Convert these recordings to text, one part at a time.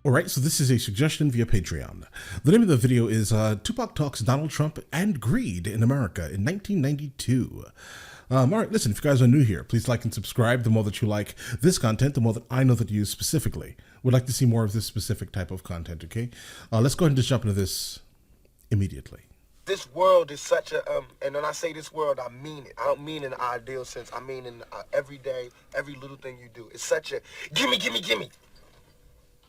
Alright, so this is a suggestion via Patreon. The name of the video is Tupac Talks Donald Trump and Greed in America in 1992. Alright, listen, if you guys are new here, please like and subscribe. The more that you like this content, the more that I know that you use specifically. Would like to see more of this specific type of content, okay? Let's go ahead and just jump into this immediately. This world is such a, and when I say this world, I mean it. I don't mean in an ideal sense. I mean in every day, every little thing you do. It's such a, gimme, gimme, gimme.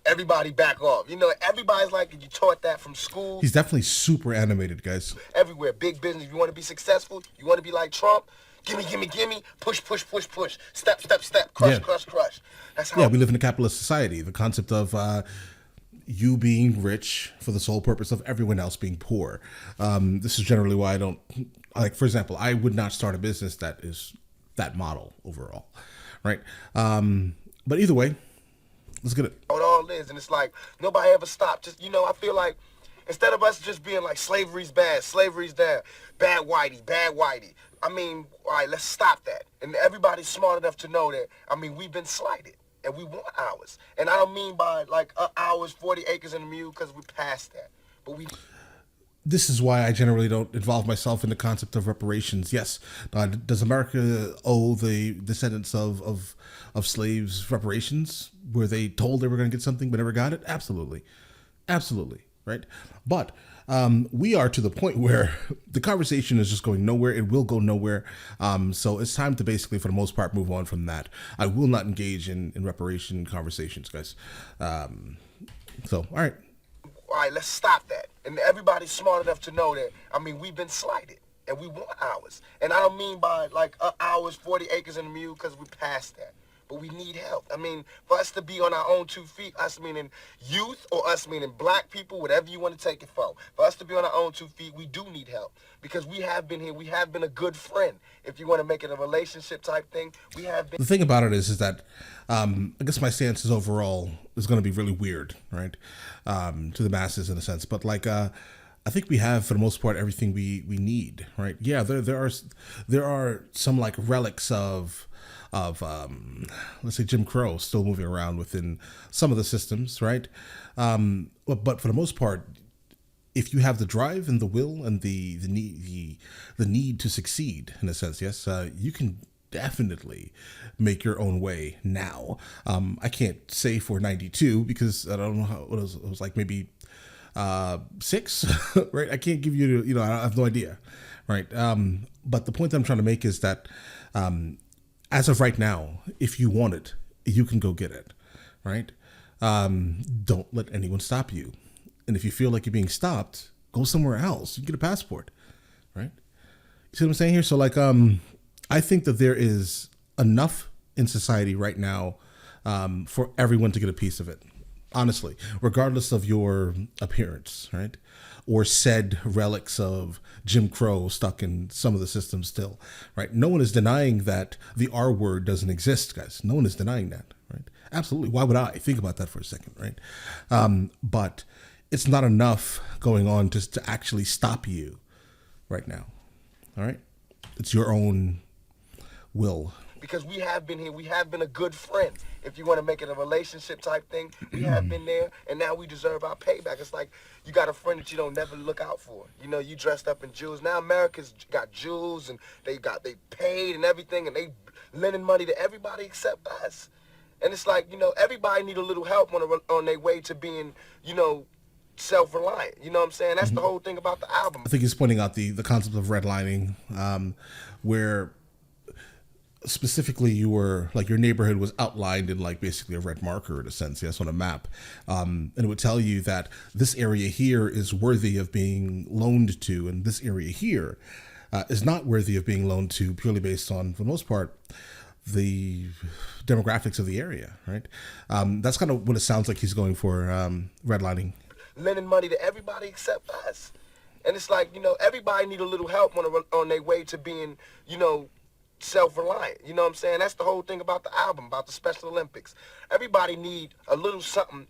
Everybody back off. You know, everybody's like, you taught that from school. He's definitely super animated, guys. Everywhere, big business. You want to be successful, you want to be like Trump, gimme, gimme, gimme, push, push, push, push, step, step, step, crush, crush, crush. That's how. Yeah, we live in a capitalist society. The concept of you being rich for the sole purpose of everyone else being poor. This is generally why I don't, like, for example, I would not start a business that is that model overall, right? But either way, let's get it. It all is, and it's like nobody ever stopped. Just, you know, I feel like instead of us just being like slavery's bad, slavery's there, bad whitey, bad whitey. I mean, all right, let's stop that. And everybody's smart enough to know that. I mean, we've been slighted, and we want ours. And I don't mean by like ours, 40 acres and a mule, because we're past that. But we. This is why I generally don't involve myself in the concept of reparations. Yes, does America owe the descendants of slaves reparations? Were they told they were going to get something but never got it? Absolutely. Absolutely, right? But we are to the point where the conversation is just going nowhere. It will go nowhere. So it's time to basically, for the most part, move on from that. I will not engage in reparation conversations, guys. So, all right. All right, let's stop that. And everybody's smart enough to know that, I mean, we've been slighted, and we want ours. And I don't mean by, like, ours, 40 acres and a mule, because we're past that. But we need help. I mean, for us to be on our own 2 feet, us meaning youth, or us meaning black people, whatever you want to take it for us to be on our own 2 feet, we do need help. Because we have been here, we have been a good friend. If you want to make it a relationship type thing, we have been. The thing about it is that I guess my stance is overall is going to be really weird, right? To the masses in a sense. But like, I think we have, for the most part, everything we need, right? Yeah, there are some like relics of let's say Jim Crow still moving around within some of the systems, right? But for the most part, if you have the drive and the will and the need to succeed, in a sense, yes, you can definitely make your own way now. I can't say for 92 because I don't know how it was like maybe 6, right? I can't give you, I have no idea, right? But the point that I'm trying to make is that as of right now, if you want it, you can go get it, right? Don't let anyone stop you. And if you feel like you're being stopped, go somewhere else. You can get a passport, right? You see what I'm saying here? So like, I think that there is enough in society right now for everyone to get a piece of it, honestly, regardless of your appearance, right? Or said relics of Jim Crow stuck in some of the systems still, right? No one is denying that the R word doesn't exist, guys. No one is denying that, right? Absolutely. Why would I? Think about that for a second, right? But it's not enough going on just to actually stop you right now, all right? It's your own will. Because we have been here, we have been a good friend. If you want to make it a relationship type thing, we have been there, and now we deserve our payback. It's like you got a friend that you don't never look out for. You know, you dressed up in jewels. Now America's got jewels, and they paid and everything, and they lending money to everybody except us. And it's like, everybody need a little help on their way to being, self-reliant. You know what I'm saying? That's the whole thing about the album. I think he's pointing out the concept of redlining, where specifically your neighborhood was outlined in like basically a red marker in a sense, yes, on a map. And it would tell you that this area here is worthy of being loaned to, and this area here is not worthy of being loaned to, purely based on, for the most part, the demographics of the area, right? That's kind of what it sounds like he's going for, redlining. Lending money to everybody except us. And it's like, everybody need a little help on their way to being, self-reliant. You know what I'm saying? That's the whole thing about the album, about the Special Olympics. Everybody need a little something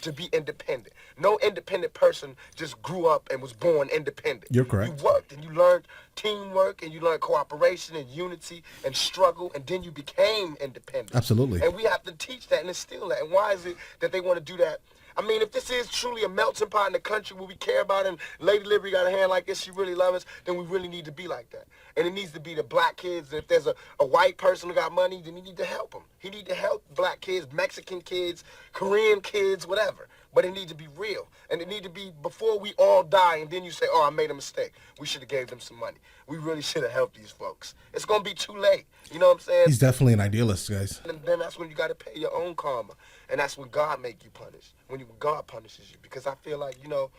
to be independent. No independent person just grew up and was born independent. You're correct. You worked and you learned teamwork and you learned cooperation and unity and struggle, and then you became independent. Absolutely. And we have to teach that and instill that. And why is it that they want to do that I mean, if this is truly a melting pot in the country where we care about and Lady Liberty got a hand like this, she really loves us, then we really need to be like that. And it needs to be the black kids. If there's a white person who got money, then he need to help them. He need to help black kids, Mexican kids, Korean kids, whatever. But it need to be real. And it need to be before we all die and then you say, oh, I made a mistake. We should have gave them some money. We really should have helped these folks. It's going to be too late. You know what I'm saying? He's definitely an idealist, guys. And then that's when you got to pay your own karma. And that's when God make you punish. When God punishes you. Because I feel like, you know,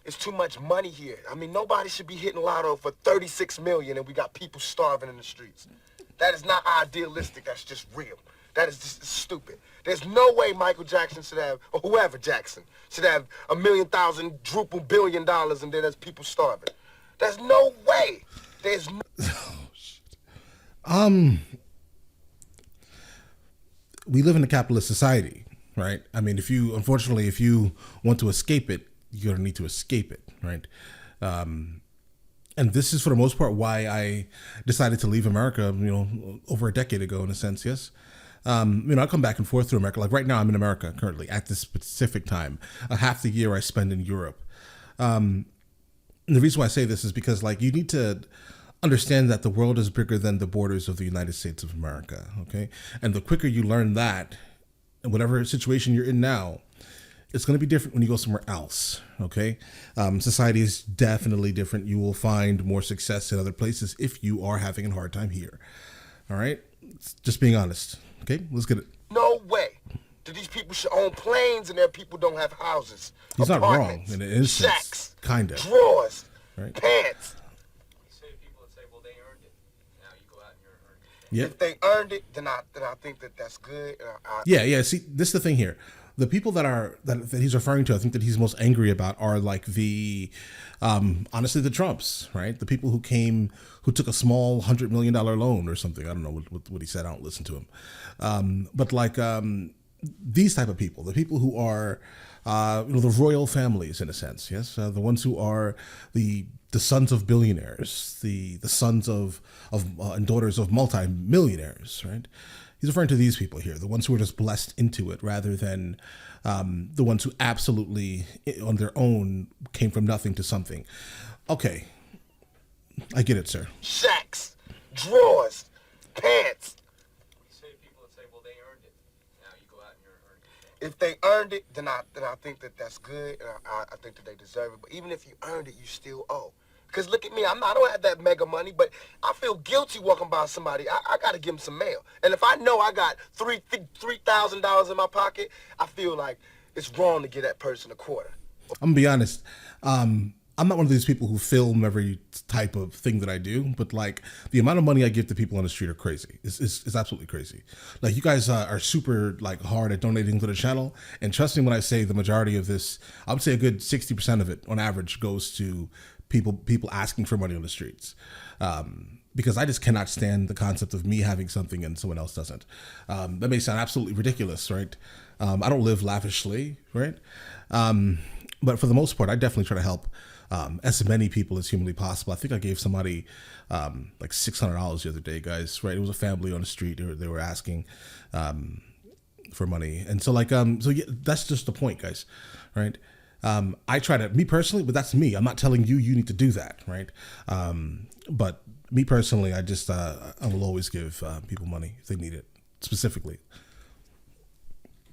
it's too much money here. I mean, nobody should be hitting lotto for 36 million and we got people starving in the streets. That is not idealistic. That's just real. That is just stupid. There's no way Michael Jackson should have, or whoever Jackson, should have $1 million, $1 billion, and then there's people starving. There's no way. There's no... Oh, shit. We live in a capitalist society, right? I mean, unfortunately, if you want to escape it, you're going to need to escape it, right? And this is, for the most part, why I decided to leave America, you know, over a decade ago, in a sense, yes? You know, I come back and forth through America. Like right now, I'm in America currently at this specific time. Half the year I spend in Europe. And the reason why I say this is because, like, you need to understand that the world is bigger than the borders of the United States of America, okay? And the quicker you learn that, in whatever situation you're in now, it's going to be different when you go somewhere else, okay? Society is definitely different. You will find more success in other places if you are having a hard time here, all right? Just being honest, okay? Let's get it. No way that these people should own planes and their people don't have houses. He's not wrong in an instance, shacks, kind of. Drawers, right? Pants. You say people that say, well, they earned it. Now you go out and you're earning it. Yep. If they earned it, then I think that's good. Yeah. See, this is the thing here. The people that he's referring to, I think that he's most angry about are like the, honestly, the Trumps, right? The people who took a small $100 million loan or something. I don't know what he said. I don't listen to him. But like these type of people, the people who are, you know, the royal families in a sense, yes, the ones who are the sons of billionaires, the sons of and daughters of multi-millionaires, right? He's referring to these people here, the ones who are just blessed into it rather than the ones who absolutely on their own came from nothing to something. Okay. I get it, sir. Shacks, drawers, pants. You say people that say, well, they earned it. Now you go out and you're earning it. If they earned it, then I think that's good. And I think that they deserve it. But even if you earned it, you still owe. Because look at me, I don't have that mega money, but I feel guilty walking by somebody. I got to give them some mail. And if I know I got $3,000 in my pocket, I feel like it's wrong to give that person a quarter. I'm going to be honest. I'm not one of these people who film every type of thing that I do, but like the amount of money I give to people on the street are crazy. It's absolutely crazy. Like you guys are super like hard at donating to the channel. And trust me when I say the majority of this, I would say a good 60% of it on average goes to people asking for money on the streets, because I just cannot stand the concept of me having something and someone else doesn't. That may sound absolutely ridiculous, right? I don't live lavishly, right? But for the most part, I definitely try to help as many people as humanly possible. I think I gave somebody like $600 the other day, guys, right? It was a family on the street. They were asking for money. And so like, so yeah, that's just the point, guys, right? I try to, me personally, but that's me. I'm not telling you need to do that, right? But me personally, I just, I will always give people money if they need it, specifically.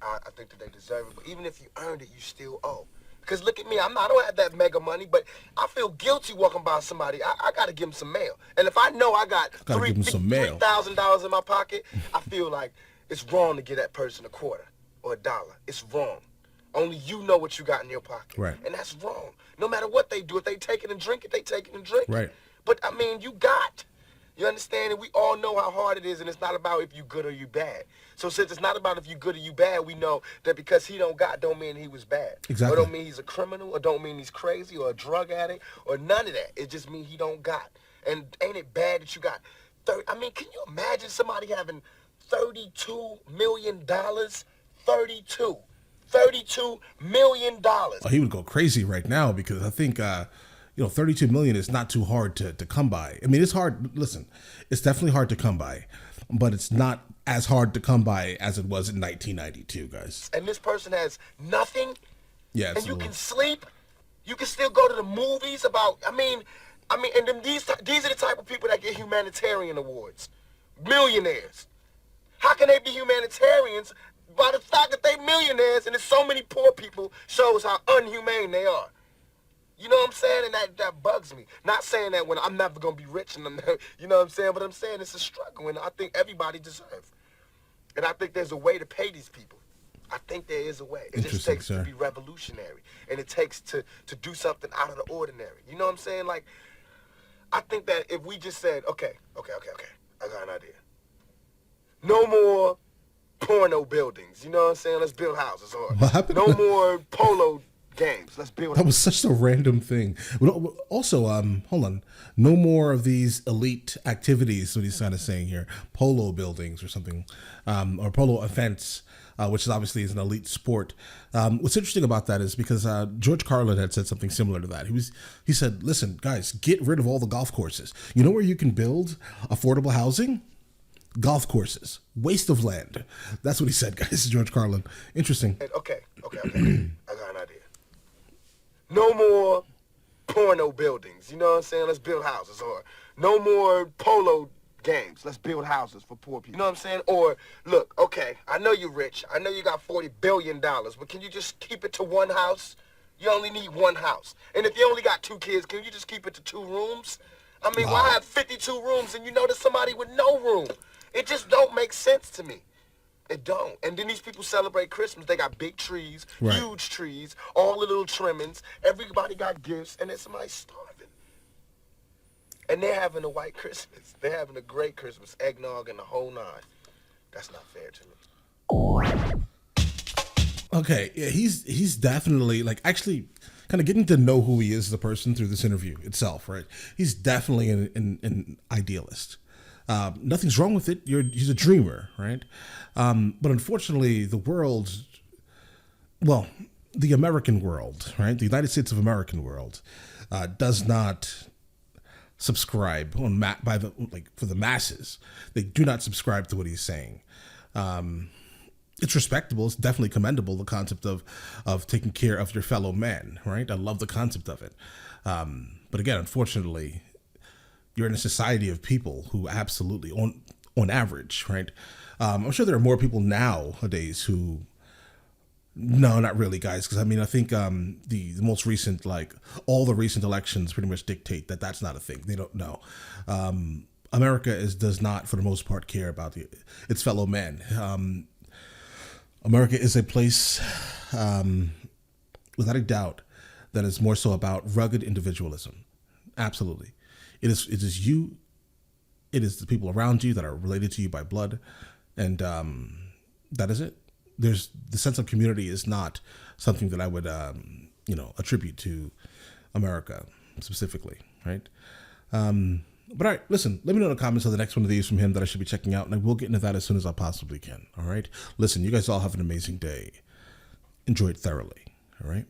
I think that they deserve it. But even if you earned it, you still owe. Because look at me, I don't have that mega money, but I feel guilty walking by somebody. I got to give them some mail. And if I know I got $3,000 in my pocket, I feel like it's wrong to give that person a quarter or $1. It's wrong. Only you know what you got in your pocket. Right. And that's wrong. No matter what they do, if they take it and drink it, they take it and drink it. Right. But, I mean, you got. You understand? And we all know how hard it is, and it's not about if you good or you bad. So since it's not about if you good or you bad, we know that because he don't got don't mean he was bad. Exactly. Or don't mean he's a criminal, or don't mean he's crazy, or a drug addict, or none of that. It just means he don't got. And ain't it bad that you got 30? I mean, can you imagine somebody having $32 million? $32 million. Oh, he would go crazy right now because I think, 32 million is not too hard to come by. I mean, it's hard. Listen, it's definitely hard to come by. but it's not as hard to come by as it was in 1992, guys. And this person has nothing. Yeah, and you absolutely. can sleep. You can still go to the movies about. I mean, and then these are the type of people that get humanitarian awards, millionaires. How can they be humanitarians? By the fact that they millionaires and there's so many poor people shows how unhumane they are. You know what I'm saying? And that bugs me. Not saying that when I'm never gonna be rich and I'm never, you know what I'm saying? But I'm saying it's a struggle, and I think everybody deserves. And I think there's a way to pay these people. I think there is a way. It just takes to be revolutionary, and it takes to do something out of the ordinary. You know what I'm saying? Like, I think that if we just said, okay, I got an idea. No more porno buildings. You know what I'm saying? Let's build houses. Or What happened? No more polo games. Let's build. That was such a random thing. Also, hold on. No more of these elite activities. What he's kind of saying here: polo buildings or something, or polo events, which is obviously is an elite sport. What's interesting about that is because George Carlin had said something similar to that. He said, "Listen, guys, get rid of all the golf courses. You know where you can build affordable housing? Golf courses. Waste of land." That's what he said, guys. George Carlin. Interesting. Okay. I got an idea. No more porno buildings. You know what I'm saying? Let's build houses. Or no more polo games. Let's build houses for poor people. You know what I'm saying? Or, look, okay, I know you're rich. I know you got $40 billion, but can you just keep it to one house? You only need one house. And if you only got 2 kids, can you just keep it to 2 rooms? I mean, why have 52 rooms and you know there's somebody with no room? It just don't make sense to me. It don't. And then these people celebrate Christmas. They got big trees, huge trees, all the little trimmings. Everybody got gifts, and then somebody's starving. And they're having a white Christmas. They're having a great Christmas, eggnog and the whole 9. That's not fair to me. Okay, yeah, he's definitely like actually kind of getting to know who he is as a person through this interview itself, right? He's definitely an idealist. Nothing's wrong with it. He's a dreamer, right? But unfortunately, the American world, right? The United States of American world does not subscribe for the masses. They do not subscribe to what he's saying. It's respectable. It's definitely commendable. The concept of taking care of your fellow man, right? I love the concept of it. But again, unfortunately, you're in a society of people who absolutely, on average, right? I'm sure there are more people nowadays who, no, not really, guys. Because I mean, I think the most recent, like all the recent elections, pretty much dictate that that's not a thing. They don't know. America does not, for the most part, care about its fellow man. America is a place, without a doubt, that is more so about rugged individualism. Absolutely. It is you. It is the people around you that are related to you by blood, and that is it. There's the sense of community is not something that I would attribute to America specifically, right? But all right, listen. Let me know in the comments of the next one of these from him that I should be checking out, and I will get into that as soon as I possibly can. All right. Listen, you guys all have an amazing day. Enjoy it thoroughly. All right.